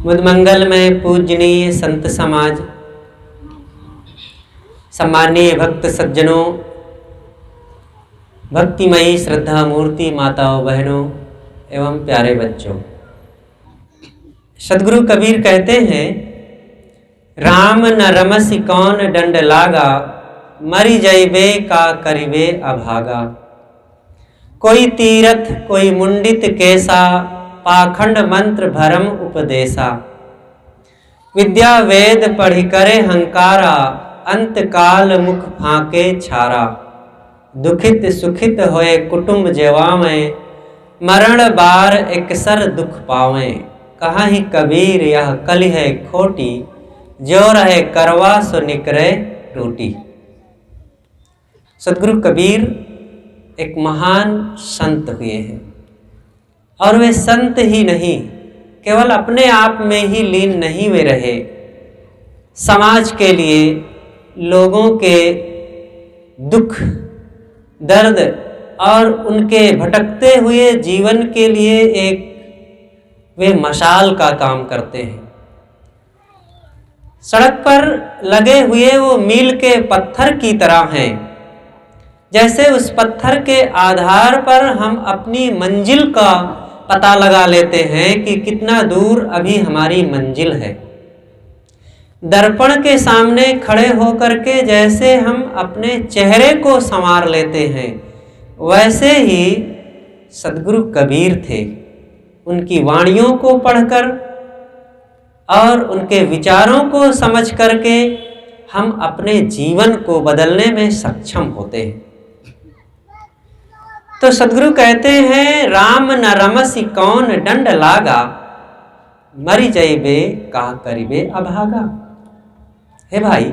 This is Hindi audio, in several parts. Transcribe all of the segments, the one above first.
मुदमंगल में पूजनीय संत समाज, सम्मानीय भक्त सज्जनों, भक्तिमयी श्रद्धा मूर्ति माताओं बहनों एवं प्यारे बच्चों, सदगुरु कबीर कहते हैं, राम न रमसि कौन डंड लागा, मरि जइबे का करिबे अभागा। कोई तीरथ कोई मुंडित केसा, पाखंड मंत्र भरम उपदेशा। विद्या वेद पढ़ि करे हंकारा, अंत काल मुख फाके छारा। दुखित सुखित होए कुटुंब जेवावे, मरण बार एकसर दुख पावे। कहा ही कबीर यह कलि है खोटी, जो रहे करवा सो निकरे टूटी। सदगुरु कबीर एक महान संत हुए हैं और वे संत ही नहीं, केवल अपने आप में ही लीन नहीं वे रहे, समाज के लिए, लोगों के दुख दर्द और उनके भटकते हुए जीवन के लिए एक वे मशाल का काम करते हैं। सड़क पर लगे हुए वो मील के पत्थर की तरह हैं, जैसे उस पत्थर के आधार पर हम अपनी मंजिल का पता लगा लेते हैं कि कितना दूर अभी हमारी मंजिल है। दर्पण के सामने खड़े होकर के जैसे हम अपने चेहरे को संवार लेते हैं, वैसे ही सदगुरु कबीर थे। उनकी वाणियों को पढ़कर और उनके विचारों को समझ करके हम अपने जीवन को बदलने में सक्षम होते हैं। तो सदगुरु कहते हैं, राम न रमसि कौन डंड लागा, मरि जइबे का करिबे अभागा। हे भाई,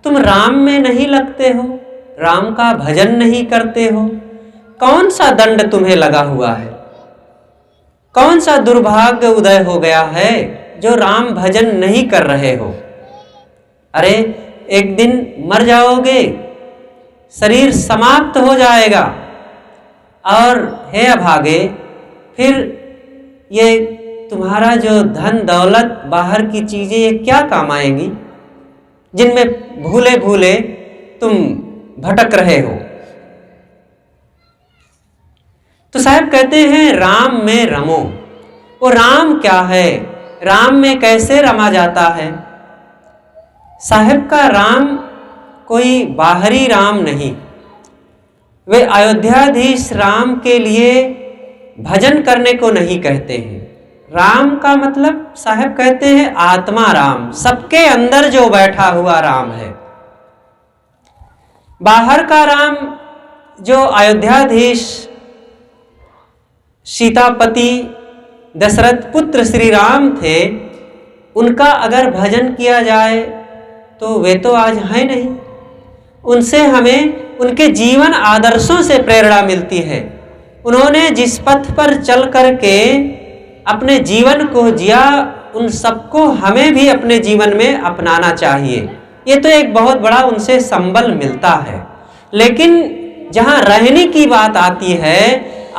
तुम राम में नहीं लगते हो, राम का भजन नहीं करते हो, कौन सा दंड तुम्हें लगा हुआ है? कौन सा दुर्भाग्य उदय हो गया है जो राम भजन नहीं कर रहे हो? अरे एक दिन मर जाओगे, शरीर समाप्त हो जाएगा और हे अभागे, फिर ये तुम्हारा जो धन दौलत बाहर की चीजें ये क्या काम आएंगी, जिनमें भूले भूले तुम भटक रहे हो। तो साहब कहते हैं, राम में रमो। वो राम क्या है, राम में कैसे रमा जाता है? साहब का राम कोई बाहरी राम नहीं, वे अयोध्याधीश राम के लिए भजन करने को नहीं कहते हैं। राम का मतलब साहब कहते हैं आत्मा राम, सबके अंदर जो बैठा हुआ राम है। बाहर का राम जो अयोध्याधीश सीतापति दशरथ पुत्र श्री राम थे, उनका अगर भजन किया जाए तो वे तो आज हैं नहीं। उनसे हमें उनके जीवन आदर्शों से प्रेरणा मिलती है। उन्होंने जिस पथ पर चल करके अपने जीवन को जिया, उन सबको हमें भी अपने जीवन में अपनाना चाहिए। ये तो एक बहुत बड़ा उनसे संबल मिलता है। लेकिन जहाँ रहने की बात आती है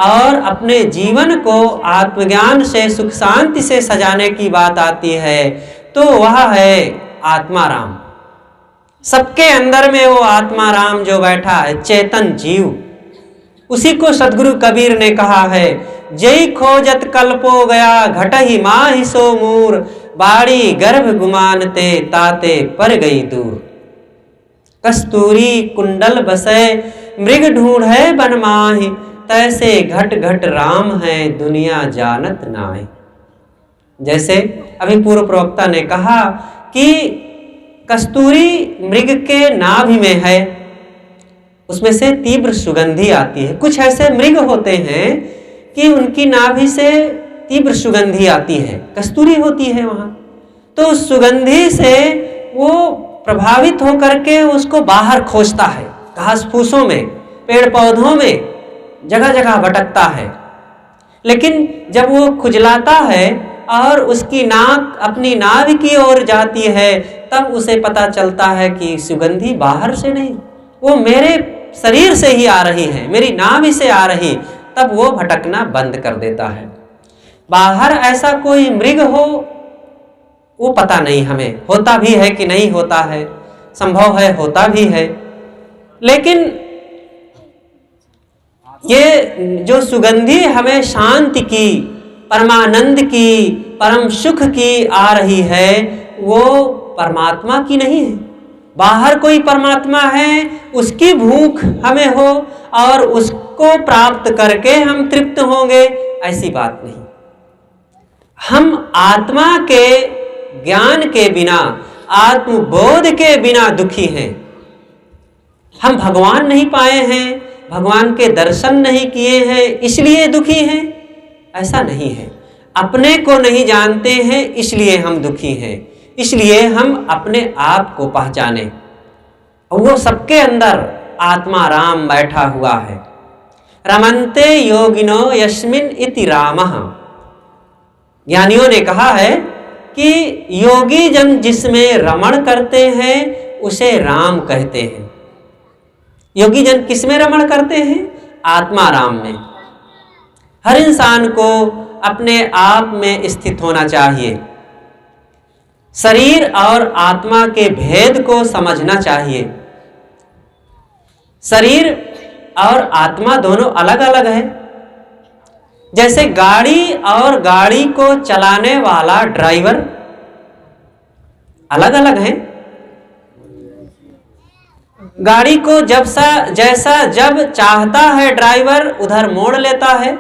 और अपने जीवन को आत्मज्ञान से सुख शांति से सजाने की बात आती है, तो वह है आत्मा राम। सबके अंदर में वो आत्मा राम जो बैठा है, चेतन जीव, उसी को सदगुरु कबीर ने कहा है, जय खोजत कल्पो गया, घटहि माहि सो मूर, बाड़ी गर्भ गुमानते ताते पर गई दूर। कस्तूरी कुंडल बसे मृग ढूंढ है बन माहि, तैसे घट घट राम है दुनिया जानत नाहि। जैसे अभी पूर्व प्रवक्ता ने कहा कि कस्तूरी मृग के नाभि में है, उसमें से तीव्र सुगंधी आती है। कुछ ऐसे मृग होते हैं कि उनकी नाभि से तीव्र सुगंधी आती है, कस्तूरी होती है वहां, तो उस सुगंधी से वो प्रभावित होकर के उसको बाहर खोजता है, घास फूसों में, पेड़ पौधों में, जगह जगह भटकता है। लेकिन जब वो खुजलाता है और उसकी नाक अपनी नाभि की ओर जाती है, तब उसे पता चलता है कि सुगंधी बाहर से नहीं, वो मेरे शरीर से ही आ रही है, मेरी नाभि से आ रही। तब वो भटकना बंद कर देता है। बाहर ऐसा कोई मृग हो वो पता नहीं हमें, होता भी है कि नहीं होता है, संभव है होता भी है। लेकिन ये जो सुगंधी हमें शांति की, परमानंद की, परम सुख की आ रही है, वो परमात्मा की नहीं है। बाहर कोई परमात्मा है, उसकी भूख हमें हो और उसको प्राप्त करके हम तृप्त होंगे, ऐसी बात नहीं। हम आत्मा के ज्ञान के बिना, आत्मबोध के बिना दुखी हैं। हम भगवान नहीं पाए हैं, भगवान के दर्शन नहीं किए हैं, इसलिए दुखी हैं, ऐसा नहीं है। अपने को नहीं जानते हैं, इसलिए हम दुखी हैं। इसलिए हम अपने आप को पहचाने, और वो सबके अंदर आत्मा राम बैठा हुआ है। रमन्ते योगिनो यस्मिन् इति रामः। ज्ञानियों ने कहा है कि योगी जन जिसमें रमण करते हैं उसे राम कहते हैं। योगी जन किस में रमण करते हैं? आत्मा राम में। हर इंसान को अपने आप में स्थित होना चाहिए, शरीर और आत्मा के भेद को समझना चाहिए। शरीर और आत्मा दोनों अलग अलग है। जैसे गाड़ी और गाड़ी को चलाने वाला ड्राइवर अलग अलग है। गाड़ी को जैसा जब चाहता है ड्राइवर उधर मोड़ लेता है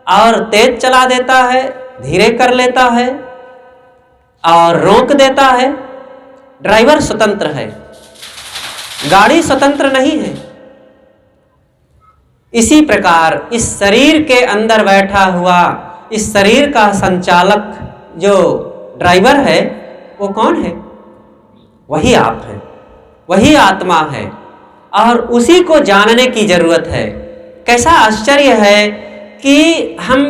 और तेज चला देता है, धीरे कर लेता है और रोक देता है। ड्राइवर स्वतंत्र है, गाड़ी स्वतंत्र नहीं है। इसी प्रकार इस शरीर के अंदर बैठा हुआ, इस शरीर का संचालक जो ड्राइवर है, वो कौन है? वही आप है, वही आत्मा है, और उसी को जानने की जरूरत है। कैसा आश्चर्य है कि हम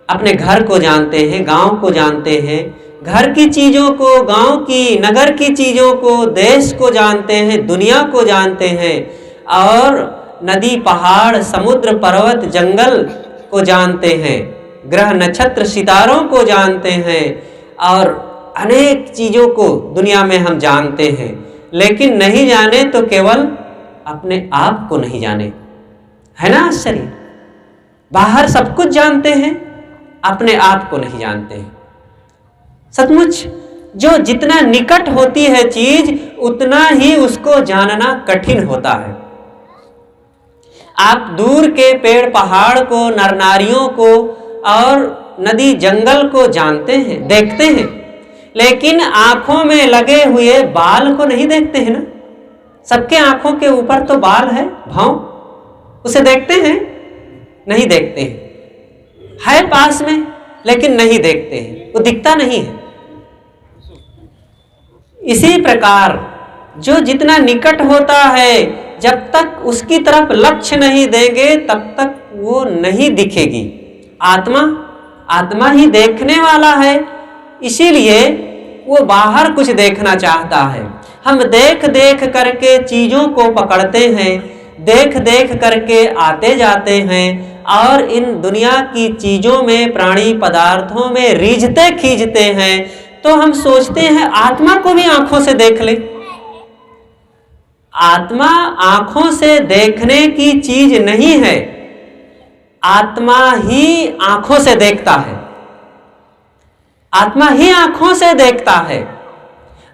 अपने घर को जानते हैं, गांव को जानते हैं, घर की चीज़ों को, गांव की, नगर की चीज़ों को, देश को जानते हैं, दुनिया को जानते हैं, और नदी, पहाड़, समुद्र, पर्वत, जंगल को जानते हैं, ग्रह, नक्षत्र, सितारों को जानते हैं, और अनेक चीज़ों को दुनिया में हम जानते हैं। लेकिन नहीं जाने तो केवल अपने आप को नहीं जाने। है ना आश्चर्य? बाहर सब कुछ जानते हैं, अपने आप को नहीं जानते हैं। सचमुच जो जितना निकट होती है चीज, उतना ही उसको जानना कठिन होता है। आप दूर के पेड़ पहाड़ को, नर नारियों को और नदी जंगल को जानते हैं, देखते हैं, लेकिन आंखों में लगे हुए बाल को नहीं देखते हैं ना। सबके आंखों के ऊपर तो बाल है, भाव, उसे देखते हैं? नहीं देखते हैं। है पास में लेकिन नहीं देखते हैं, वो दिखता नहीं है। इसी प्रकार जो जितना निकट होता है, जब तक उसकी तरफ लक्ष्य नहीं देंगे तब तक वो नहीं दिखेगी। आत्मा ही देखने वाला है, इसीलिए वो बाहर कुछ देखना चाहता है। हम देख देख करके चीज़ों को पकड़ते हैं, देख देख करके आते जाते हैं, और इन दुनिया की चीज़ों में, प्राणी पदार्थों में रीझते खींचते हैं। तो हम सोचते हैं आत्मा को भी आंखों से देख ले। आत्मा आंखों से देखने की चीज नहीं है, आत्मा ही आंखों से देखता है। आत्मा ही आंखों से देखता है।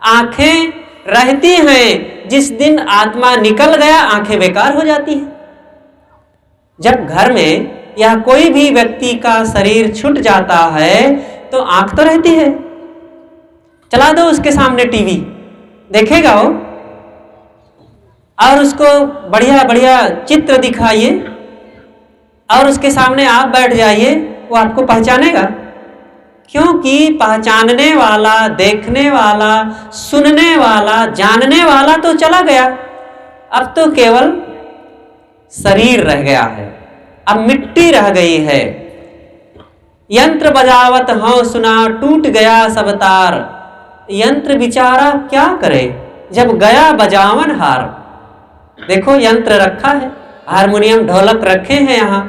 आंखें रहती हैं, जिस दिन आत्मा निकल गया आंखें बेकार हो जाती हैं। जब घर में या कोई भी व्यक्ति का शरीर छूट जाता है तो आंख तो रहती है। चला दो उसके सामने टीवी, देखेगा वो, और उसको बढ़िया बढ़िया चित्र दिखाइए और उसके सामने आप बैठ जाइए, वो आपको पहचानेगा। क्योंकि पहचानने वाला, देखने वाला, सुनने वाला, जानने वाला तो चला गया। अब तो केवल शरीर रह गया है, अब मिट्टी रह गई है। यंत्र बजावत हूं सुना, टूट गया सब तार। यंत्र बिचारा क्या करे, जब गया बजावन हार। देखो यंत्र रखा है, हारमोनियम, ढोलक रखे हैं यहाँ,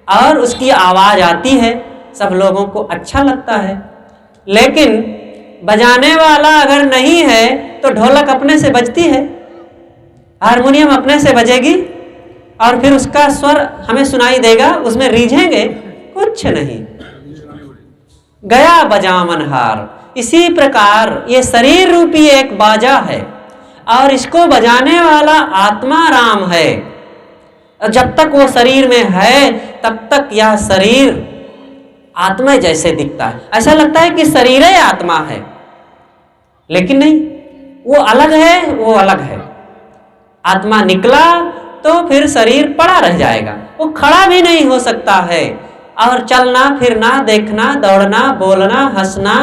और उसकी आवाज आती है, सब लोगों को अच्छा लगता है। लेकिन बजाने वाला अगर नहीं है तो ढोलक अपने से बजती है, हारमोनियम अपने से बजेगी और फिर उसका स्वर हमें सुनाई देगा, उसमें रीझेंगे कुछ नहीं। गया बजावन हार। इसी प्रकार ये शरीर रूपी एक बाजा है और इसको बजाने वाला आत्मा राम है। और जब तक वो शरीर में है तब तक यह शरीर आत्मा जैसे दिखता है, ऐसा लगता है कि शरीर ही आत्मा है, लेकिन नहीं, वो अलग है, वो अलग है। आत्मा निकला तो फिर शरीर पड़ा रह जाएगा, वो खड़ा भी नहीं हो सकता है, और चलना फिरना देखना दौड़ना बोलना हंसना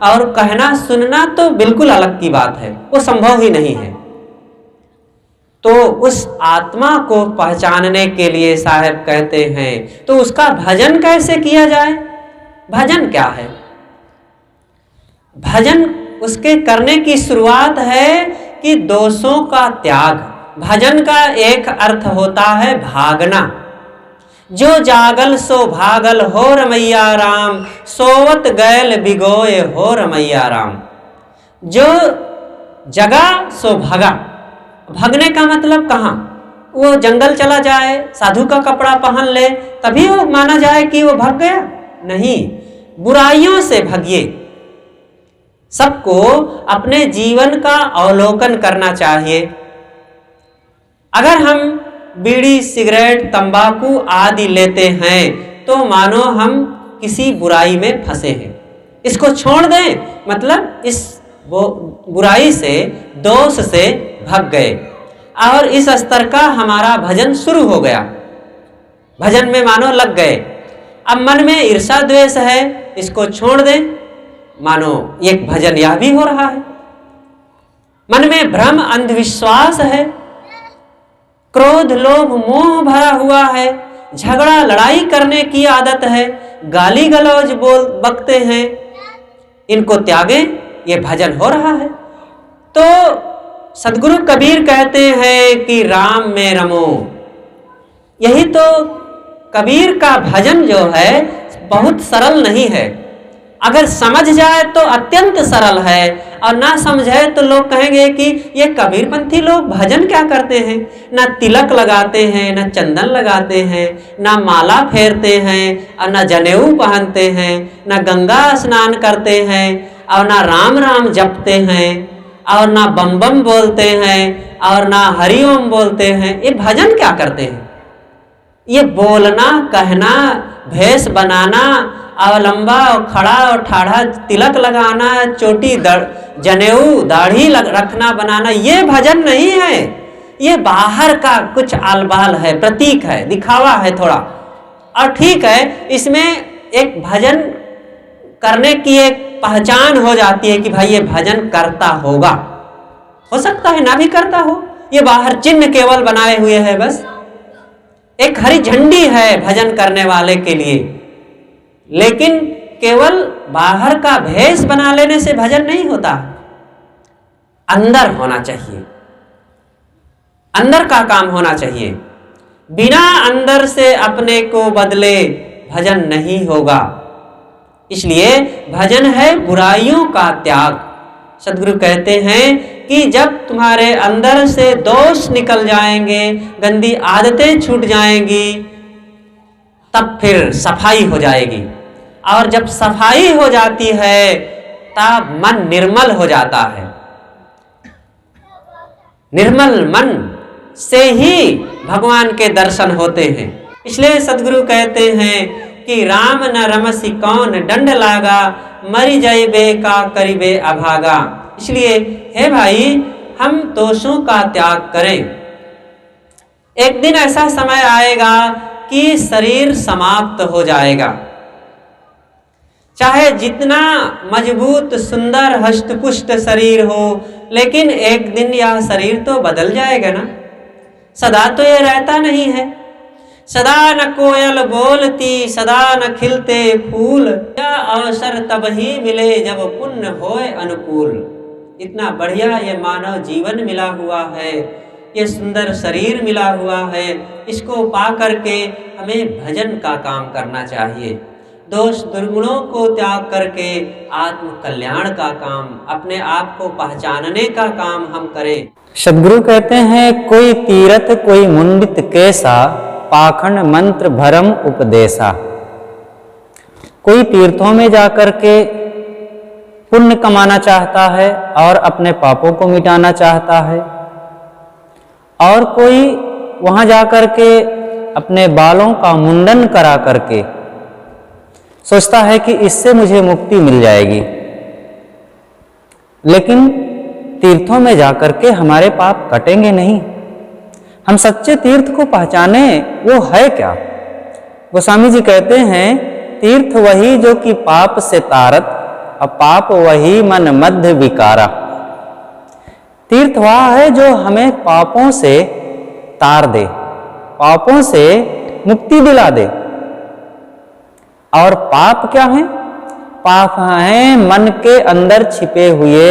और कहना सुनना तो बिल्कुल अलग की बात है, वो संभव ही नहीं है। तो उस आत्मा को पहचानने के लिए साहब कहते हैं तो उसका भजन कैसे किया जाए। भजन क्या है? भजन उसके करने की शुरुआत है कि दोषों का त्याग। भजन का एक अर्थ होता है भागना। जो जागल सो भागल हो रमैया राम, सोवत गैल बिगोए हो रमैया राम। जो जगा सो भगा। भगने का मतलब कहाँ? वो जंगल चला जाए, साधु का कपड़ा पहन ले, तभी वो माना जाए कि वो भाग गया? नहीं, बुराइयों से भगिए। सबको अपने जीवन का अवलोकन करना चाहिए। अगर हम बीड़ी सिगरेट तंबाकू आदि लेते हैं तो मानो हम किसी बुराई में फंसे हैं, इसको छोड़ दें, मतलब इस बुराई से दोष से भाग गए और इस स्तर का हमारा भजन शुरू हो गया। भजन में मानो लग गए। अब मन में ईर्षा द्वेष है, इसको छोड़ दें, मानो एक भजन यह भी हो रहा है। मन में भ्रम अंधविश्वास है, क्रोध लोभ मोह भरा हुआ है, झगड़ा लड़ाई करने की आदत है, गाली गलौज बोल बकते हैं, इनको त्यागें, ये भजन हो रहा है। तो सदगुरु कबीर कहते हैं कि राम में रमो। यही तो कबीर का भजन जो है बहुत सरल नहीं है। अगर समझ जाए तो अत्यंत सरल है, और ना समझे तो लोग कहेंगे कि ये कबीरपंथी लोग भजन क्या करते हैं, ना तिलक लगाते हैं, ना चंदन लगाते हैं, ना माला फेरते हैं, और ना जनेऊ पहनते हैं, ना गंगा स्नान करते हैं, और ना राम राम जपते हैं, और ना बम बम बोलते हैं, और ना हरिओम बोलते हैं। ये भजन क्या करते हैं? ये बोलना कहना भेष बनाना और लंबा और खड़ा और ठाढ़ा तिलक लगाना, चोटी जनेऊ दाढ़ी रखना बनाना, ये भजन नहीं है। ये बाहर का कुछ आलबाल है, प्रतीक है, दिखावा है थोड़ा। और ठीक है, इसमें एक भजन करने की एक पहचान हो जाती है कि भाई ये भजन करता होगा। हो सकता है ना भी करता हो, ये बाहर चिन्ह केवल बनाए हुए है, बस एक हरी झंडी है भजन करने वाले के लिए। लेकिन केवल बाहर का भेष बना लेने से भजन नहीं होता, अंदर होना चाहिए, अंदर का काम होना चाहिए। बिना अंदर से अपने को बदले भजन नहीं होगा। इसलिए भजन है बुराइयों का त्याग। सदगुरु कहते हैं कि जब तुम्हारे अंदर से दोष निकल जाएंगे, गंदी आदतें छूट जाएंगी, तब फिर सफाई हो जाएगी। और जब सफाई हो जाती है तब मन निर्मल हो जाता है। निर्मल मन से ही भगवान के दर्शन होते हैं। इसलिए सदगुरु कहते हैं कि राम न रमसी कौन दंड लागा, मरी जाइबे का करिबे अभागा। इसलिए हे भाई, हम दोषों का त्याग करें। एक दिन ऐसा समय आएगा कि शरीर समाप्त हो जाएगा। चाहे जितना मजबूत सुंदर हष्टपुष्ट शरीर हो, लेकिन एक दिन यह शरीर तो बदल जाएगा ना। सदा तो ये रहता नहीं है। सदा न कोयल बोलती, सदा न खिलते फूल, यह अवसर तब ही मिले जब पुण्य होए अनुकूल। इतना बढ़िया ये मानव जीवन मिला हुआ है, ये सुंदर शरीर मिला हुआ है, इसको पा करके हमें भजन का काम करना चाहिए। दोष दुर्गुणों को त्याग करके आत्म कल्याण का काम, अपने आप को पहचानने का काम हम करें। सदगुरु कहते हैं, कोई तीरथ कोई मुंडित कैसा, पाखंड मंत्र भरम उपदेशा। कोई तीर्थों में जाकर के पुण्य कमाना चाहता है और अपने पापों को मिटाना चाहता है, और कोई वहां जाकर के अपने बालों का मुंडन करा करके सोचता है कि इससे मुझे मुक्ति मिल जाएगी। लेकिन तीर्थों में जाकर के हमारे पाप कटेंगे नहीं। हम सच्चे तीर्थ को पहचाने, वो है क्या? गोस्वामी जी कहते हैं, तीर्थ वही जो कि पाप से तारत, अपाप वही मन मध्य विकारा। तीर्थ वह है जो हमें पापों से तार दे, पापों से मुक्ति दिला दे। और पाप क्या है? पाप हैं मन के अंदर छिपे हुए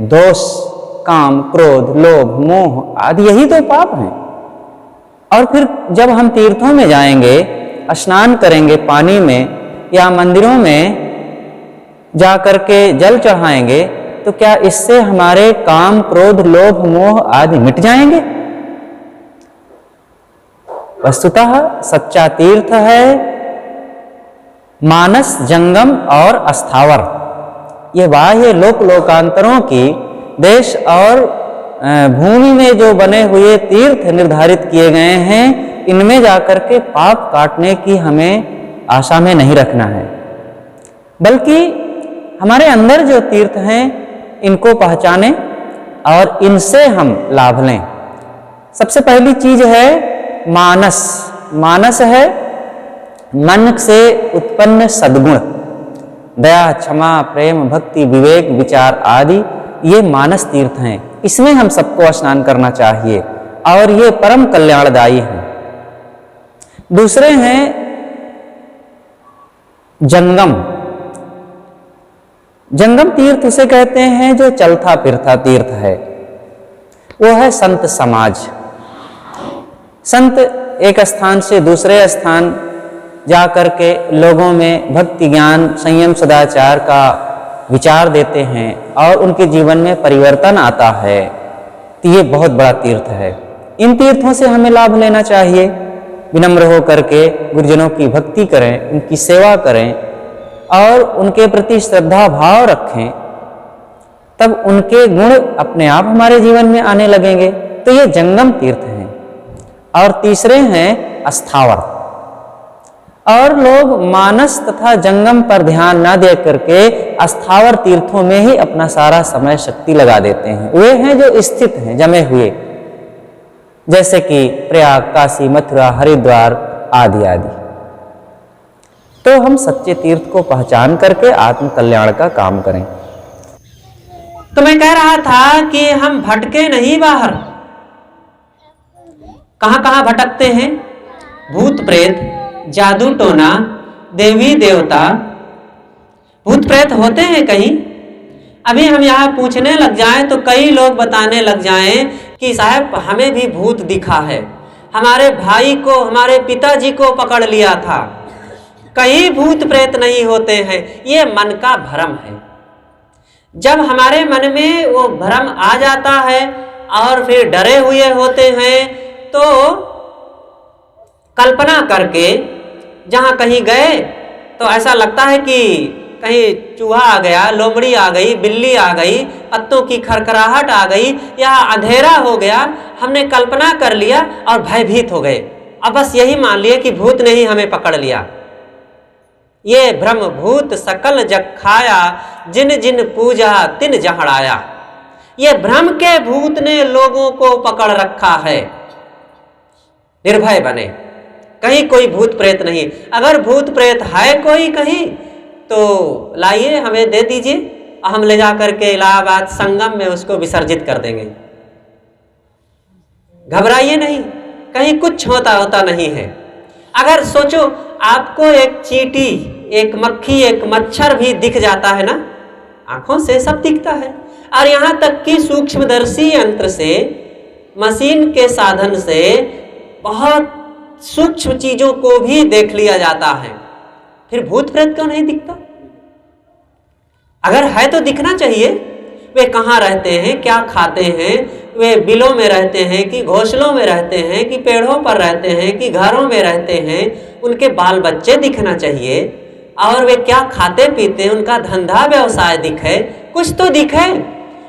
दोष, काम, क्रोध, लोभ, मोह आदि, यही तो पाप हैं। और फिर जब हम तीर्थों में जाएंगे, स्नान करेंगे पानी में या मंदिरों में जा करके जल चढ़ाएंगे, तो क्या इससे हमारे काम, क्रोध, लोभ, मोह आदि मिट जाएंगे? वस्तुतः सच्चा तीर्थ है मानस, जंगम और स्थावर। ये बाह्य लोक लोकांतरों की, देश और भूमि में जो बने हुए तीर्थ निर्धारित किए गए हैं, इनमें जाकर के पाप काटने की हमें आशा में नहीं रखना है, बल्कि हमारे अंदर जो तीर्थ हैं इनको पहचानें और इनसे हम लाभ लें। सबसे पहली चीज है मानस। मानस है मन से उत्पन्न सद्गुण, दया, क्षमा, प्रेम, भक्ति, विवेक, विचार आदि, ये मानस तीर्थ हैं। इसमें हम सबको स्नान करना चाहिए और ये परम कल्याणदायी हैं। दूसरे हैं जंगम। जंगम तीर्थ उसे कहते हैं जो चलता फिरता तीर्थ है, वो है संत समाज। संत एक स्थान से दूसरे स्थान जाकर के लोगों में भक्ति, ज्ञान, संयम, सदाचार का विचार देते हैं और उनके जीवन में परिवर्तन आता है। तो ये बहुत बड़ा तीर्थ है। इन तीर्थों से हमें लाभ लेना चाहिए। विनम्र होकर के गुरुजनों की भक्ति करें, उनकी सेवा करें और उनके प्रति श्रद्धा भाव रखें, तब उनके गुण अपने आप हमारे जीवन में आने लगेंगे। तो ये जंगम तीर्थ हैं। और तीसरे हैं स्थावर। और लोग मानस तथा जंगम पर ना दे करके स्थावर तीर्थों में ही अपना सारा समय शक्ति लगा देते हैं। वे हैं जो स्थित हैं, जमे हुए, जैसे कि प्रयाग, काशी, मथुरा, हरिद्वार आदि आदि। तो हम सच्चे तीर्थ को पहचान करके आत्म कल्याण का काम करें। तो मैं कह रहा था कि हम भटके नहीं बाहर। कहां कहां भटकते हैं? भूत प्रेत, जादू टोना, देवी देवता, भूत प्रेत होते हैं कहीं। अभी हम यहाँ पूछने लग जाएं तो कई लोग बताने लग जाएं कि साहब हमें भी भूत दिखा है, हमारे भाई को, हमारे पिताजी को पकड़ लिया था। कहीं भूत प्रेत नहीं होते हैं, ये मन का भ्रम है। जब हमारे मन में वो भ्रम आ जाता है और फिर डरे हुए होते हैं, तो कल्पना करके जहां कहीं गए तो ऐसा लगता है कि कहीं चूहा आ गया, लोमड़ी आ गई, बिल्ली आ गई, पत्तों की खरखराहट आ गई या अंधेरा हो गया, हमने कल्पना कर लिया और भयभीत हो गए। अब बस यही मान लिए कि भूत ने ही हमें पकड़ लिया। ये भ्रम भूत सकल जग खाया, जिन जिन पूजा तिन जहड़ाया। ये भ्रम के भूत ने लोगों को पकड़ रखा है। निर्भय बने, कहीं कोई भूत प्रेत नहीं। अगर भूत प्रेत है कोई कहीं तो लाइए, हमें दे दीजिए, हम ले जा करके इलाहाबाद संगम में उसको विसर्जित कर देंगे। घबराइए नहीं, कहीं कुछ होता नहीं है। अगर सोचो आपको एक चींटी, एक मक्खी, एक मच्छर भी दिख जाता है ना, आंखों से सब दिखता है, और यहाँ तक कि सूक्ष्मदर्शी यंत्र से, मशीन के साधन से बहुत सूक्ष्म चीजों को भी देख लिया जाता है। फिर भूत प्रेत क्यों नहीं दिखता? अगर है तो दिखना चाहिए। वे कहाँ रहते हैं, क्या खाते हैं, वे बिलों में रहते हैं कि घोंसलों में रहते हैं कि पेड़ों पर रहते हैं कि घरों में रहते हैं, उनके बाल बच्चे दिखना चाहिए। और वे क्या खाते पीते हैं, उनका धंधा व्यवसाय दिखे, कुछ तो दिखे।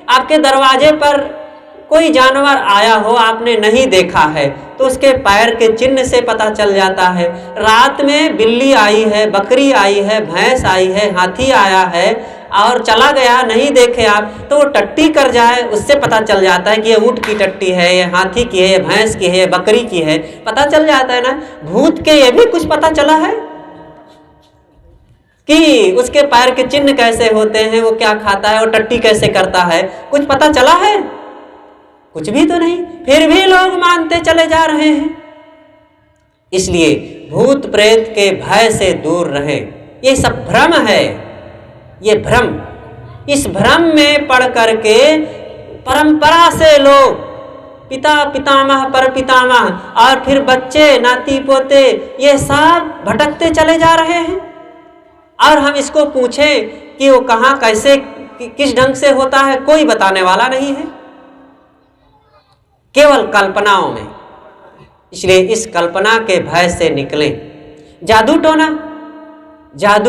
आपके दरवाजे पर कोई जानवर आया हो, आपने नहीं देखा है, तो उसके पैर के चिन्ह से पता चल जाता है। रात में बिल्ली आई है, बकरी आई है, भैंस आई है, हाथी आया है और चला गया, नहीं देखे आप, तो वो टट्टी कर जाए, उससे पता चल जाता है कि ये ऊँट की टट्टी है, ये हाथी की है, ये भैंस की है, ये बकरी की है, पता चल जाता है ना। भूत के ये भी कुछ पता चला है कि उसके पैर के चिन्ह कैसे होते हैं, वो क्या खाता है, वो टट्टी कैसे करता है, कुछ पता चला है? कुछ भी तो नहीं। फिर भी लोग मानते चले जा रहे हैं। इसलिए भूत प्रेत के भय से दूर रहे। ये सब भ्रम है, ये भ्रम। इस भ्रम में पड़ करके परंपरा से लोग पिता पितामह पर पितामह और फिर बच्चे नाती पोते ये सब भटकते चले जा रहे हैं। और हम इसको पूछें कि वो कहाँ कैसे किस ढंग से होता है, कोई बताने वाला नहीं है, केवल कल्पनाओं में। इसलिए इस कल्पना के भय से निकलें। जादू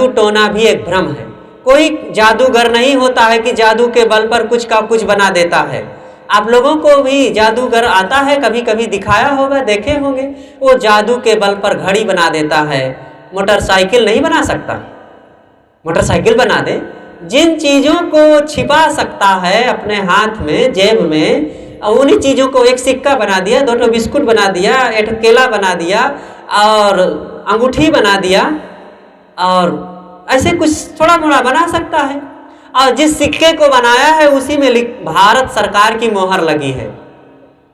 टोना भी एक भ्रम है। कोई जादूगर नहीं होता है कि जादू के बल पर कुछ का कुछ बना देता है। आप लोगों को भी जादूगर आता है, कभी कभी दिखाया होगा, देखे होंगे। वो जादू के बल पर घड़ी बना देता है, मोटरसाइकिल नहीं बना सकता, मोटरसाइकिल बना दे। जिन चीज़ों को छिपा सकता है अपने हाथ में, जेब में, उन्हीं चीज़ों को एक सिक्का बना दिया, 2 बिस्कुट बना दिया, 1 केला बना दिया और अंगूठी बना दिया, और ऐसे कुछ थोड़ा मोड़ा बना सकता है। और जिस सिक्के को बनाया है उसी में भारत सरकार की मोहर लगी है।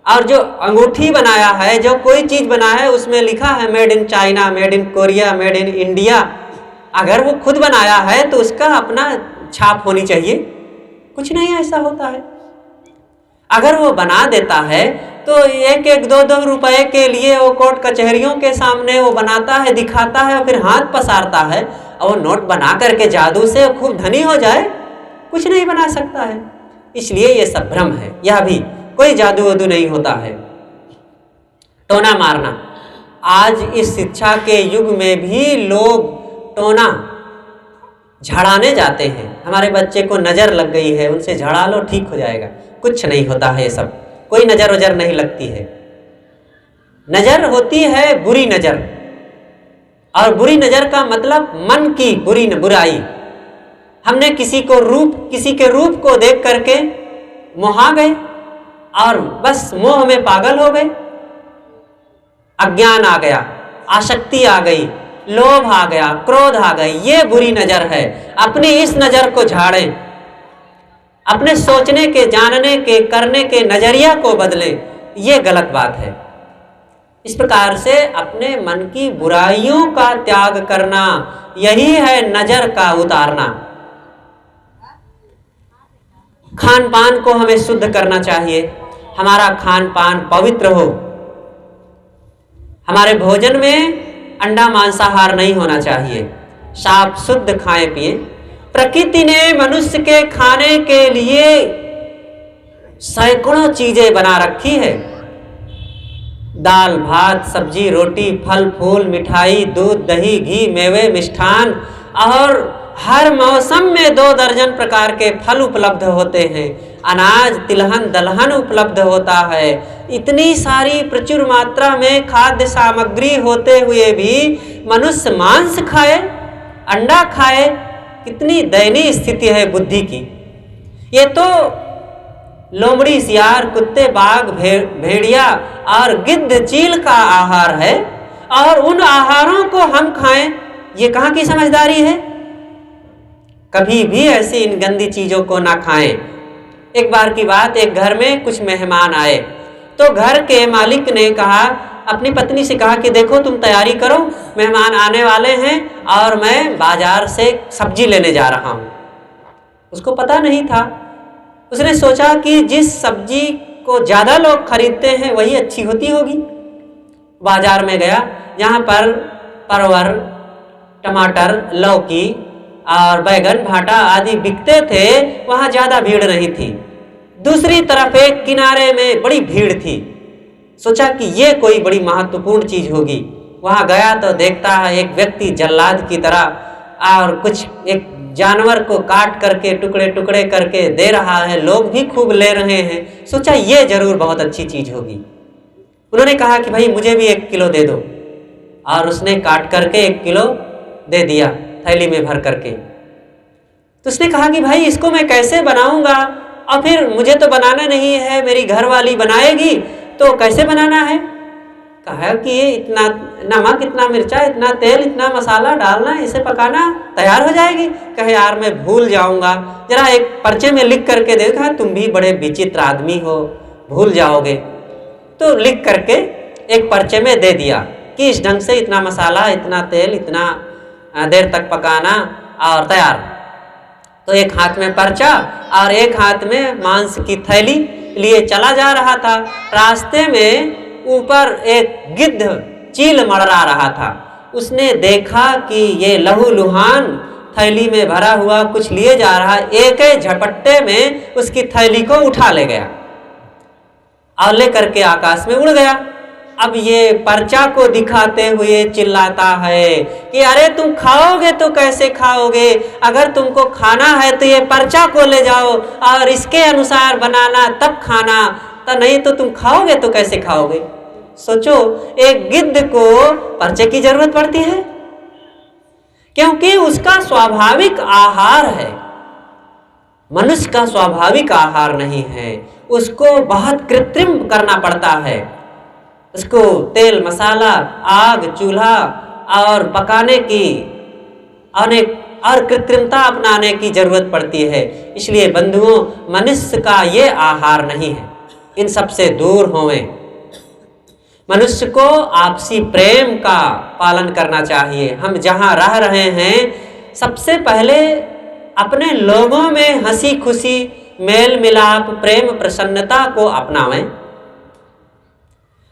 और जो अंगूठी बनाया है, जो कोई चीज़ बनाया है, उसमें लिखा है made in China, made in Korea, made in India. अगर वो खुद बनाया है तो उसका अपना छाप होनी चाहिए। कुछ नहीं ऐसा होता है। अगर वो बना देता है तो 1-1, 2-2 रुपए के लिए वो कोर्ट कचहरियों के सामने वो बनाता है, दिखाता है और फिर हाथ पसारता है, और वो नोट बना करके जादू से खूब धनी हो जाए। कुछ नहीं बना सकता है। इसलिए ये सब भ्रम है। यह भी कोई जादू वादू नहीं होता है। टोना मारना, आज इस शिक्षा के युग में भी लोग टोना झड़ाने जाते हैं। हमारे बच्चे को नज़र लग गई है, उनसे झड़ा लो ठीक हो जाएगा। कुछ नहीं होता है ये सब, कोई नज़र वजर नहीं लगती है। नज़र होती है बुरी नज़र, और बुरी नज़र का मतलब मन की बुराई। हमने किसी के रूप को देख करके मोहा गए और बस मोह में पागल हो गए। अज्ञान आ गया, आसक्ति आ गई, लोभ आ गया, क्रोध आ गई, ये बुरी नज़र है। अपनी इस नज़र को झाड़ें, अपने सोचने के, जानने के, करने के नज़रिया को बदलें। ये गलत बात है। इस प्रकार से अपने मन की बुराइयों का त्याग करना, यही है नज़र का उतारना। खान पान को हमें शुद्ध करना चाहिए। हमारा खान पान पवित्र हो। हमारे भोजन में अंडा मांसाहार नहीं होना चाहिए। साफ शुद्ध खाएं पिए। प्रकृति ने मनुष्य के खाने के लिए सैकड़ों चीजें बना रखी है। दाल भात सब्जी रोटी फल फूल मिठाई दूध दही घी मेवे मिष्ठान, और हर मौसम में 2 दर्जन प्रकार के फल उपलब्ध होते हैं। अनाज तिलहन दलहन उपलब्ध होता है। इतनी सारी प्रचुर मात्रा में खाद्य सामग्री होते हुए भी मनुष्य मांस खाए, अंडा खाए। कितनी दयनीय स्थिति है बुद्धि की। ये तो लोमड़ी सियार कुत्ते बाघ भेड़िया और गिद्ध चील का आहार है, और उन आहारों को हम खाएं, ये कहाँ की समझदारी है? कभी भी ऐसी इन गंदी चीज़ों को ना खाएं। एक बार की बात, एक घर में कुछ मेहमान आए तो घर के मालिक ने कहा, अपनी पत्नी से कहा कि देखो तुम तैयारी करो, मेहमान आने वाले हैं और मैं बाजार से सब्जी लेने जा रहा हूँ। उसको पता नहीं था। उसने सोचा कि जिस सब्जी को ज़्यादा लोग खरीदते हैं वही अच्छी होती होगी। बाजार में गया, जहाँ पर परवर टमाटर, लौकी और बैगन, भाटा आदि बिकते थे, वहाँ ज़्यादा भीड़ नहीं थी। दूसरी तरफ एक किनारे में बड़ी भीड़ थी। सोचा कि ये कोई बड़ी महत्वपूर्ण चीज़ होगी। वहाँ गया तो देखता है एक व्यक्ति जल्लाद की तरह और कुछ एक जानवर को काट करके टुकड़े टुकड़े करके दे रहा है, लोग भी खूब ले रहे हैं। सोचा ये जरूर बहुत अच्छी चीज़ होगी। उन्होंने कहा कि भाई मुझे भी 1 किलो दे दो, और उसने काट करके 1 किलो दे दिया थैली में भर करके। तो उसने कहा कि भाई इसको मैं कैसे बनाऊंगा, और फिर मुझे तो बनाना नहीं है, मेरी घरवाली बनाएगी, तो कैसे बनाना है। कहा कि ये इतना नमक, इतना मिर्चा, इतना तेल, इतना मसाला डालना, इसे पकाना, तैयार हो जाएगी। कहे यार मैं भूल जाऊंगा, जरा एक पर्चे में लिख करके देखा, तुम भी बड़े विचित्र आदमी हो, भूल जाओगे। तो लिख करके एक पर्चे में दे दिया कि इस ढंग से इतना मसाला, इतना तेल, इतना देर तक पकाना और तैयार। तो एक हाथ में पर्चा और एक हाथ में मांस की थैली लिए चला जा रहा था। रास्ते में ऊपर एक गिद्ध चील मड़रा रहा था। उसने देखा कि ये लहूलुहान थैली में भरा हुआ कुछ लिए जा रहा, एक ही झपट्टे में उसकी थैली को उठा ले गया और ले करके आकाश में उड़ गया। अब ये पर्चा को दिखाते हुए चिल्लाता है कि अरे तुम खाओगे तो कैसे खाओगे, अगर तुमको खाना है तो ये पर्चा को ले जाओ और इसके अनुसार बनाना तब खाना, तो नहीं तो तुम खाओगे तो कैसे खाओगे। सोचो, एक गिद्ध को पर्चे की जरूरत पड़ती है क्योंकि उसका स्वाभाविक आहार है, मनुष्य का स्वाभाविक आहार नहीं है, उसको बहुत कृत्रिम करना पड़ता है। उसको तेल, मसाला, आग, चूल्हा और पकाने की अनेक और कृत्रिमता अपनाने की जरूरत पड़ती है। इसलिए बंधुओं, मनुष्य का ये आहार नहीं है, इन सबसे दूर होवें। मनुष्य को आपसी प्रेम का पालन करना चाहिए। हम जहाँ रह रहे हैं, सबसे पहले अपने लोगों में हंसी खुशी, मेल मिलाप, प्रेम प्रसन्नता को अपनावें।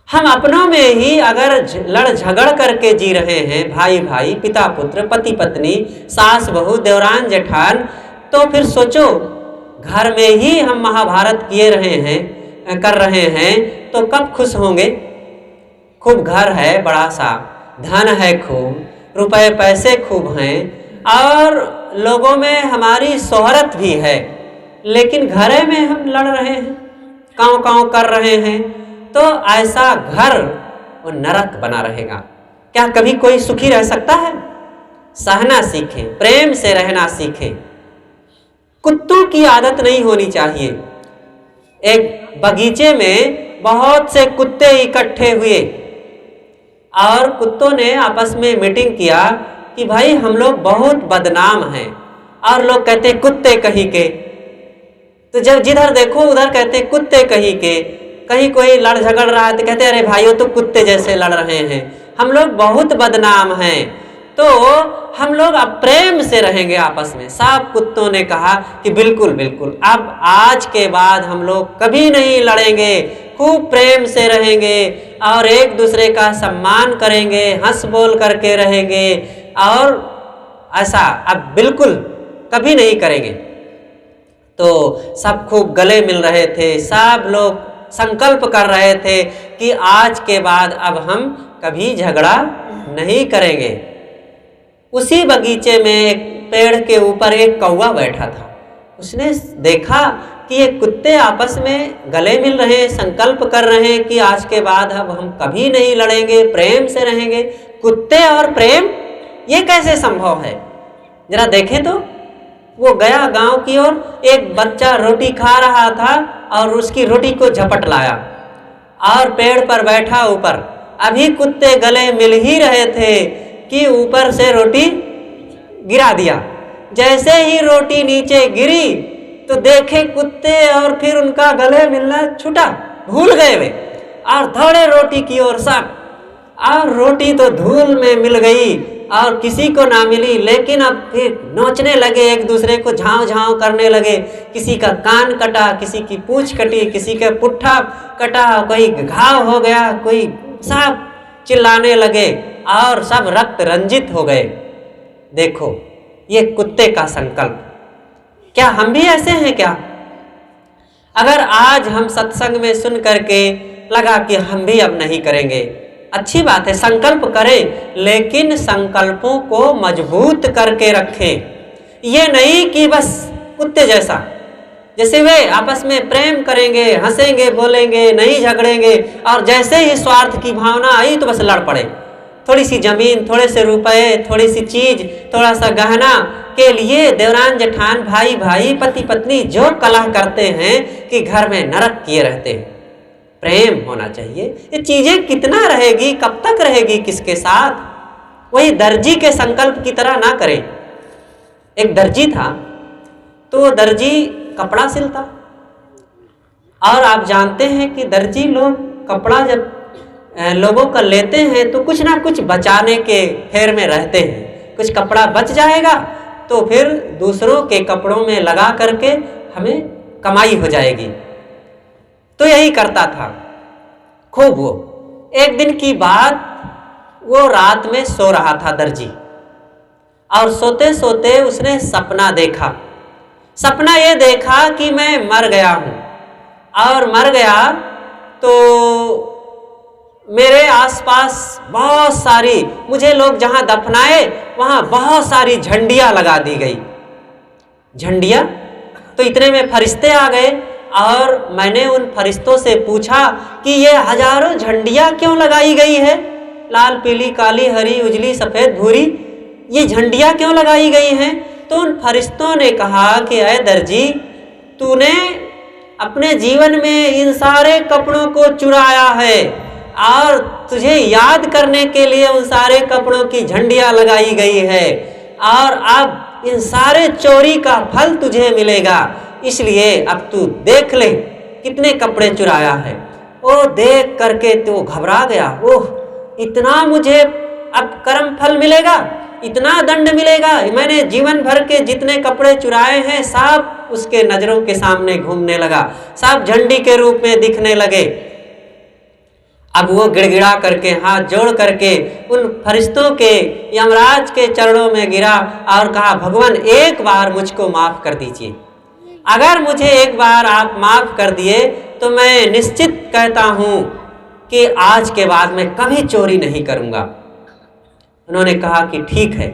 हम अपनों में ही अगर लड़ झगड़ करके जी रहे हैं, भाई भाई, पिता पुत्र, पति पत्नी, सास बहू, देवरान जेठान, तो फिर सोचो घर में ही हम महाभारत कर रहे हैं तो कब खुश होंगे। खूब घर है बड़ा सा, धन है खूब, रुपए पैसे खूब हैं और लोगों में हमारी शोहरत भी है, लेकिन घरे में हम लड़ रहे हैं, काँव काँव कर रहे हैं, तो ऐसा घर वो नरक बना रहेगा। क्या कभी कोई सुखी रह सकता है। सहना सीखें, प्रेम से रहना सीखें। कुत्तों की आदत नहीं होनी चाहिए। एक बगीचे में बहुत से कुत्ते इकट्ठे हुए और कुत्तों ने आपस में मीटिंग किया कि भाई हम लोग बहुत बदनाम हैं, और लोग कहते कुत्ते कहीं के, तो जब जिधर देखो उधर कहते कुत्ते कहीं के। कहीं कोई लड़ झगड़ रहा है तो कहते अरे भाइयों तो कुत्ते जैसे लड़ रहे हैं, हम लोग बहुत बदनाम हैं, तो हम लोग अब प्रेम से रहेंगे आपस में। सब कुत्तों ने कहा कि बिल्कुल बिल्कुल, अब आज के बाद हम लोग कभी नहीं लड़ेंगे, खूब प्रेम से रहेंगे और एक दूसरे का सम्मान करेंगे, हंस बोल करके रहेंगे, और ऐसा अब बिल्कुल कभी नहीं करेंगे। तो सब खूब गले मिल रहे थे, सब लोग संकल्प कर रहे थे कि आज के बाद अब हम कभी झगड़ा नहीं करेंगे। उसी बगीचे में एक पेड़ के ऊपर एक कौवा बैठा था। उसने देखा कि ये कुत्ते आपस में गले मिल रहे हैं, संकल्प कर रहे हैं कि आज के बाद अब हम कभी नहीं लड़ेंगे, प्रेम से रहेंगे। कुत्ते और प्रेम, ये कैसे संभव है, जरा देखें तो। वो गया गांव की ओर, एक बच्चा रोटी खा रहा था और उसकी रोटी को झपट लाया और पेड़ पर बैठा ऊपर। अभी कुत्ते गले मिल ही रहे थे कि ऊपर से रोटी गिरा दिया। जैसे ही रोटी नीचे गिरी तो देखे कुत्ते और फिर उनका गले मिलना छूटा, भूल गए वे और दौड़े रोटी की ओर सब। और रोटी तो धूल में मिल गई और किसी को ना मिली, लेकिन अब फिर नोचने लगे, एक दूसरे को झाँव झाँव करने लगे। किसी का कान कटा, किसी की पूंछ कटी, किसी का पुट्ठा कटा, कोई घाव हो गया, कोई सब चिल्लाने लगे और सब रक्त रंजित हो गए। देखो ये कुत्ते का संकल्प। क्या हम भी ऐसे हैं क्या? अगर आज हम सत्संग में सुन करके लगा कि हम भी अब नहीं करेंगे, अच्छी बात है, संकल्प करें, लेकिन संकल्पों को मजबूत करके रखें। ये नहीं कि बस कुत्ते जैसा, जैसे वे आपस में प्रेम करेंगे, हंसेंगे, बोलेंगे, नहीं झगड़ेंगे, और जैसे ही स्वार्थ की भावना आई तो बस लड़ पड़े। थोड़ी सी जमीन, थोड़े से रुपए, थोड़ी सी चीज, थोड़ा सा गहना के लिए देवरान जेठान, भाई भाई, पति पत्नी जो कलह करते हैं कि घर में नरक किए रहते हैं। प्रेम होना चाहिए। ये चीजें कितना रहेगी, कब तक रहेगी, किसके साथ? वही दर्जी के संकल्प की तरह ना करें। एक दर्जी था, तो वो दर्जी कपड़ा सिलता, और आप जानते हैं कि दर्जी लोग कपड़ा जब लोगों का लेते हैं तो कुछ ना कुछ बचाने के फेर में रहते हैं। कुछ कपड़ा बच जाएगा तो फिर दूसरों के कपड़ों में लगा करके हमें कमाई हो जाएगी। तो यही करता था खूब वो। एक दिन की बात, वो रात में सो रहा था दर्जी, और सोते सोते उसने सपना देखा। सपना ये देखा कि मैं मर गया हूँ, और मर गया तो मेरे आसपास बहुत सारी, मुझे लोग जहाँ दफनाए वहाँ बहुत सारी झंडियाँ लगा दी गई। झंडियाँ तो इतने में फरिश्ते आ गए, और मैंने उन फरिश्तों से पूछा कि ये हजारों झंडियाँ क्यों लगाई गई है? लाल, पीली, काली, हरी, उजली, सफ़ेद, भूरी, ये झंडियाँ क्यों लगाई गई हैं? तो उन फरिश्तों ने कहा कि अय दर्जी, तूने अपने जीवन में इन सारे कपड़ों को चुराया है, और तुझे याद करने के लिए उन सारे कपड़ों की झंडियाँ लगाई गई है, और अब इन सारे चोरी का फल तुझे मिलेगा। इसलिए अब तू देख ले कितने कपड़े चुराया है। वो देख करके तो घबरा गया। ओह, इतना मुझे अब कर्म फल मिलेगा, इतना दंड मिलेगा? मैंने जीवन भर के जितने कपड़े चुराए हैं सब उसके नजरों के सामने घूमने लगा, सब झंडी के रूप में दिखने लगे। अब वो गिड़गिड़ा करके, हाथ जोड़ करके उन फरिश्तों के, यमराज के चरणों में गिरा और कहा, भगवान एक बार मुझको माफ कर दीजिए। अगर मुझे एक बार आप माफ कर दिए तो मैं निश्चित कहता हूँ कि आज के बाद मैं कभी चोरी नहीं करूँगा। उन्होंने कहा कि ठीक है,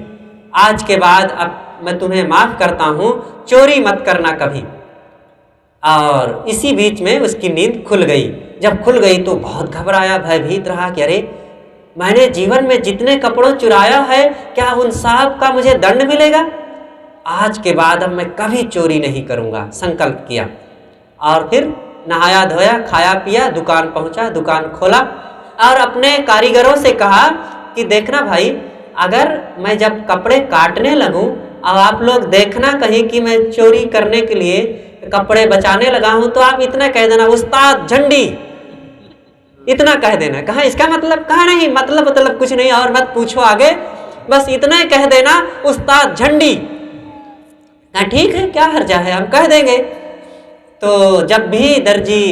आज के बाद अब मैं तुम्हें माफ करता हूँ, चोरी मत करना कभी। और इसी बीच में उसकी नींद खुल गई। जब खुल गई तो बहुत घबराया, भयभीत रहा कि अरे, मैंने जीवन में जितने कपड़ों चुराया है, क्या उन सब का मुझे दंड मिलेगा? आज के बाद अब मैं कभी चोरी नहीं करूँगा, संकल्प किया। और फिर नहाया धोया, खाया पिया, दुकान पहुँचा, दुकान खोला, और अपने कारीगरों से कहा कि देखना भाई, अगर मैं जब कपड़े काटने लगूं और आप लोग देखना कहीं कि मैं चोरी करने के लिए कपड़े बचाने लगा हूं, तो आप इतना कह देना, उस्ताद झंडी, इतना कह देना। कहा इसका मतलब? कहा नहीं, मतलब कुछ नहीं, और मत पूछो आगे, बस इतना कह देना, उस्ताद झंडी। कहा ठीक है, क्या हर्जा है, हम कह देंगे। तो जब भी दर्जी,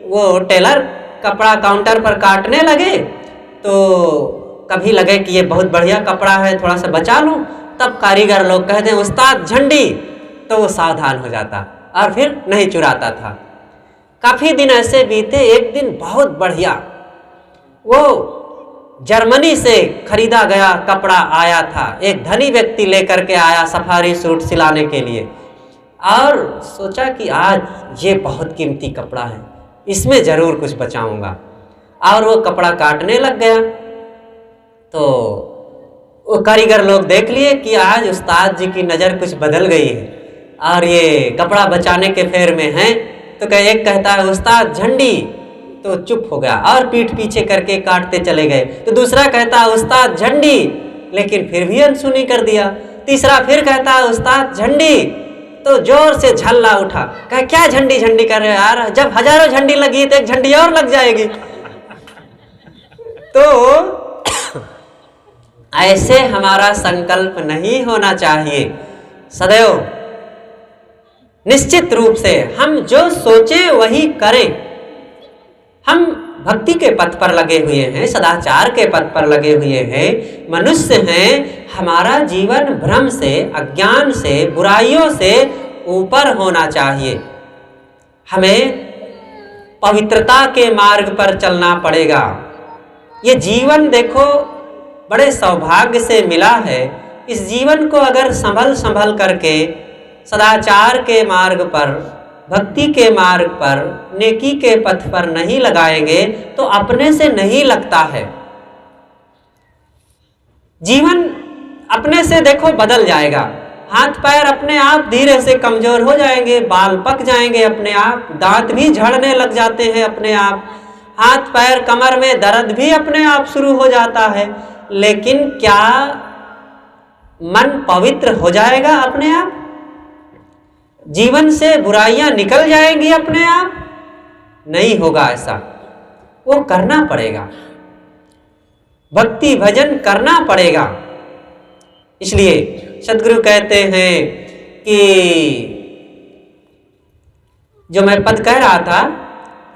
वो टेलर कपड़ा काउंटर पर काटने लगे तो कभी लगे कि ये बहुत बढ़िया कपड़ा है, थोड़ा सा बचा लूं, तब कारीगर लोग कहते हैं उस्ताद झंडी, तो वो सावधान हो जाता और फिर नहीं चुराता था। काफ़ी दिन ऐसे बीते। एक दिन बहुत बढ़िया वो जर्मनी से खरीदा गया कपड़ा आया था। एक धनी व्यक्ति लेकर के आया सफारी सूट सिलाने के लिए, और सोचा कि आज ये बहुत कीमती कपड़ा है, इसमें ज़रूर कुछ बचाऊंगा। और वो कपड़ा काटने लग गया तो वो कारीगर लोग देख लिए कि आज उस्ताद जी की नज़र कुछ बदल गई है और ये कपड़ा बचाने के फेर में हैं। तो एक कहता है उस्ताद झंडी, तो चुप हो गया और पीठ पीछे करके काटते चले गए। तो दूसरा कहता है उस्ताद झंडी, लेकिन फिर भी अनसुनी कर दिया। तीसरा फिर कहता है उस्ताद झंडी, तो जोर से झल्ला उठा, कहा क्या झंडी झंडी कर रहे हो यार, जब हजारों झंडी लगी तो एक झंडी और लग जाएगी। तो ऐसे हमारा संकल्प नहीं होना चाहिए। सदैव निश्चित रूप से हम जो सोचें वही करें। हम भक्ति के पथ पर लगे हुए हैं, सदाचार के पथ पर लगे हुए हैं, मनुष्य हैं, हमारा जीवन भ्रम से, अज्ञान से, बुराइयों से ऊपर होना चाहिए। हमें पवित्रता के मार्ग पर चलना पड़ेगा। ये जीवन देखो बड़े सौभाग्य से मिला है। इस जीवन को अगर संभल करके सदाचार के मार्ग पर, भक्ति के मार्ग पर, नेकी के पथ पर नहीं लगाएंगे तो अपने से नहीं लगता है। जीवन अपने से देखो बदल जाएगा। हाथ पैर अपने आप धीरे से कमजोर हो जाएंगे, बाल पक जाएंगे अपने आप, दांत भी झड़ने लग जाते हैं अपने आप, हाथ पैर कमर में दर्द भी अपने आप शुरू हो जाता है। लेकिन क्या मन पवित्र हो जाएगा अपने आप? जीवन से बुराइयां निकल जाएंगी अपने आप? नहीं होगा ऐसा। वो करना पड़ेगा, भक्ति भजन करना पड़ेगा। इसलिए सदगुरु कहते हैं कि जो मैं पद कह रहा था,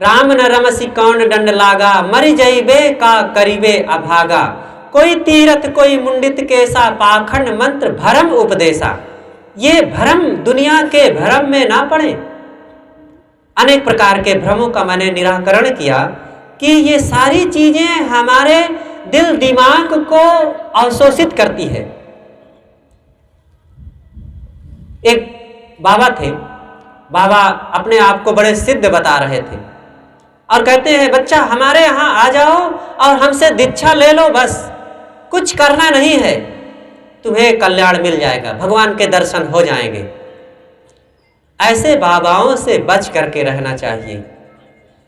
राम न रमसी कौन दंड लागा, मरि जइबे का करिबे अभागा, कोई तीरथ कोई मुंडित केसा, पाखंड मंत्र भरम उपदेशा। ये भ्रम, दुनिया के भ्रम में ना पड़े। अनेक प्रकार के भ्रमों का मैंने निराकरण किया कि ये सारी चीजें हमारे दिल दिमाग को अवशोषित करती है। एक बाबा थे, बाबा अपने आप को बड़े सिद्ध बता रहे थे और कहते हैं, बच्चा हमारे यहाँ आ जाओ और हमसे दीक्षा ले लो, बस कुछ करना नहीं है, तुम्हें कल्याण मिल जाएगा, भगवान के दर्शन हो जाएंगे। ऐसे बाबाओं से बच करके रहना चाहिए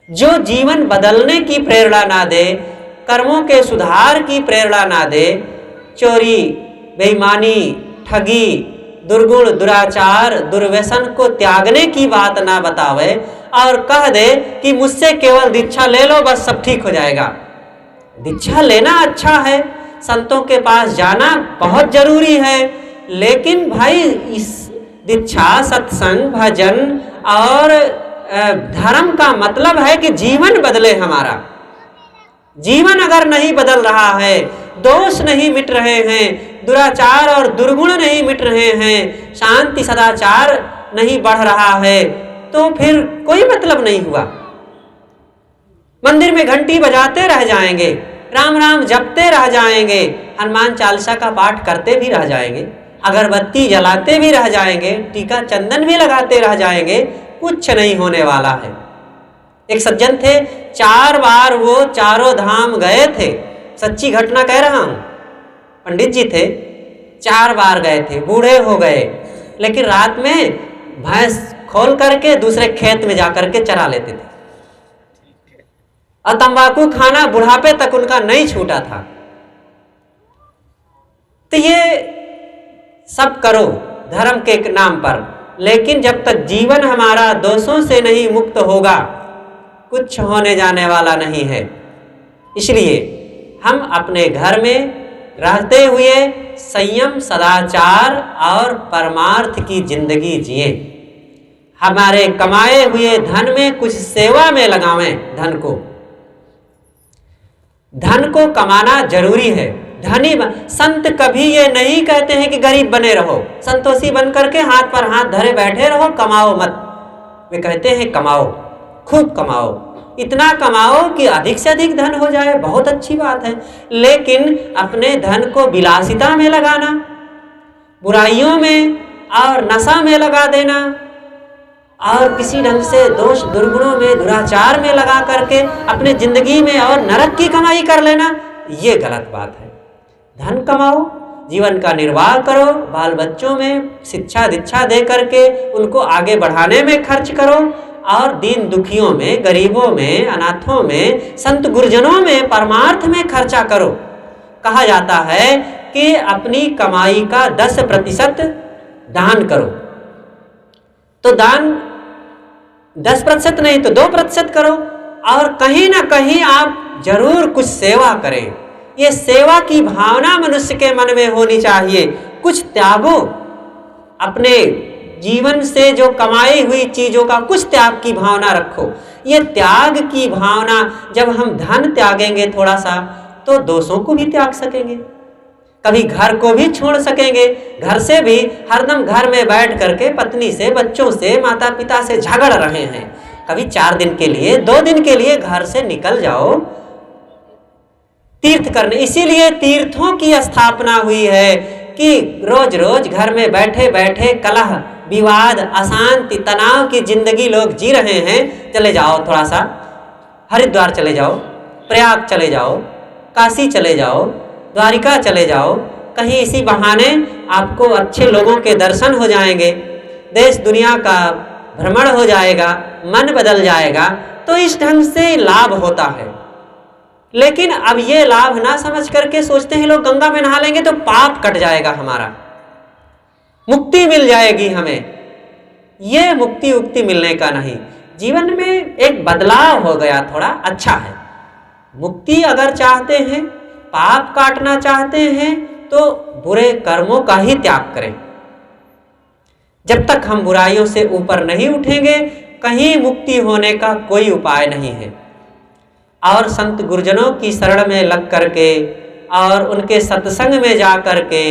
जो जीवन बदलने की प्रेरणा ना दे, कर्मों के सुधार की प्रेरणा ना दे, चोरी, बेईमानी, ठगी, दुर्गुण, दुराचार, दुर्व्यसन को त्यागने की बात ना बतावे और कह दे कि मुझसे केवल दीक्षा ले लो, बस सब ठीक हो जाएगा। दीक्षा लेना अच्छा है, संतों के पास जाना बहुत जरूरी है, लेकिन भाई इस दीक्षा, सत्संग, भजन और धर्म का मतलब है कि जीवन बदले हमारा। जीवन अगर नहीं बदल रहा है, दोष नहीं मिट रहे हैं, दुराचार और दुर्गुण नहीं मिट रहे हैं, शांति सदाचार नहीं बढ़ रहा है, तो फिर कोई मतलब नहीं हुआ। मंदिर में घंटी बजाते रह जाएंगे, राम राम जपते रह जाएंगे, हनुमान चालीसा का पाठ करते भी रह जाएंगे, अगरबत्ती जलाते भी रह जाएंगे, टीका चंदन भी लगाते रह जाएंगे, कुछ नहीं होने वाला है। एक सज्जन थे, 4 बार वो चारों धाम गए थे, सच्ची घटना कह रहा हूं। पंडित जी थे, 4 बार गए थे, बूढ़े हो गए, लेकिन रात में भैंस खोल करके दूसरे खेत में जाकर के चरा लेते थे और तंबाकू खाना बुढ़ापे तक उनका नहीं छूटा था। तो ये सब करो धर्म के नाम पर, लेकिन जब तक जीवन हमारा दोषों से नहीं मुक्त होगा, कुछ होने जाने वाला नहीं है। इसलिए हम अपने घर में रहते हुए संयम, सदाचार और परमार्थ की जिंदगी जिए। हमारे कमाए हुए धन में कुछ सेवा में लगावें। धन को कमाना जरूरी है। धनी संत कभी ये नहीं कहते हैं कि गरीब बने रहो, संतोषी बन करके हाथ पर हाथ धरे बैठे रहो, कमाओ मत। वे कहते हैं कमाओ, खूब कमाओ, इतना कमाओ कि अधिक से अधिक धन हो जाए, बहुत अच्छी बात है। लेकिन अपने धन को विलासिता में लगाना, बुराइयों में और नशा में लगा देना और किसी ढंग से दोष दुर्गुणों में, दुराचार में लगा करके अपने जिंदगी में और नरक की कमाई कर लेना, ये गलत बात है। धन कमाओ, जीवन का निर्वाह करो, बाल बच्चों में शिक्षा दीक्षा दे करके उनको आगे बढ़ाने में खर्च करो और दीन दुखियों में, गरीबों में, अनाथों में, संत गुरजनों में, परमार्थ में खर्चा करो। कहा जाता है कि अपनी कमाई का 10% दान करो। तो दान 10% नहीं तो 2% करो और कहीं ना कहीं आप जरूर कुछ सेवा करें। ये सेवा की भावना मनुष्य के मन में होनी चाहिए। कुछ त्यागो, अपने जीवन से जो कमाई हुई चीजों का कुछ त्याग की भावना रखो। ये त्याग की भावना, जब हम धन त्यागेंगे थोड़ा सा, तो दोषों को भी त्याग सकेंगे। कभी घर को भी छोड़ सकेंगे, घर से भी हरदम घर में बैठ करके पत्नी से, बच्चों से, माता पिता से झगड़ रहे हैं। कभी 4 दिन के लिए, 2 दिन के लिए घर से निकल जाओ तीर्थ करने। इसीलिए तीर्थों की स्थापना हुई है कि रोज रोज घर में बैठे बैठे कलह, विवाद, अशांति, तनाव की जिंदगी लोग जी रहे हैं। चले जाओ, थोड़ा सा हरिद्वार चले जाओ, प्रयाग चले जाओ, काशी चले जाओ, द्वारिका चले जाओ। कहीं इसी बहाने आपको अच्छे लोगों के दर्शन हो जाएंगे, देश दुनिया का भ्रमण हो जाएगा, मन बदल जाएगा। तो इस ढंग से लाभ होता है। लेकिन अब ये लाभ ना समझ करके सोचते हैं लोग गंगा में नहा लेंगे तो पाप कट जाएगा, हमारा मुक्ति मिल जाएगी हमें। ये मुक्ति उक्ति मिलने का नहीं, जीवन में एक बदलाव हो गया, थोड़ा अच्छा है। मुक्ति अगर चाहते हैं, पाप काटना चाहते हैं तो बुरे कर्मों का ही त्याग करें। जब तक हम बुराइयों से ऊपर नहीं उठेंगे, कहीं मुक्ति होने का कोई उपाय नहीं है। और संत गुरुजनों की शरण में लग करके और उनके सत्संग में जा करके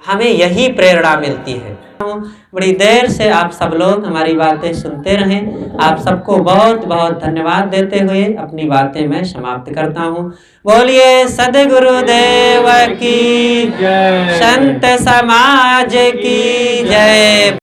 हमें यही प्रेरणा मिलती है। बड़ी देर से आप सब लोग हमारी बातें सुनते रहें। आप सबको बहुत बहुत धन्यवाद देते हुए अपनी बातें मैं समाप्त करता हूँ। बोलिए सद्गुरुदेव की जय, संत समाज की जय।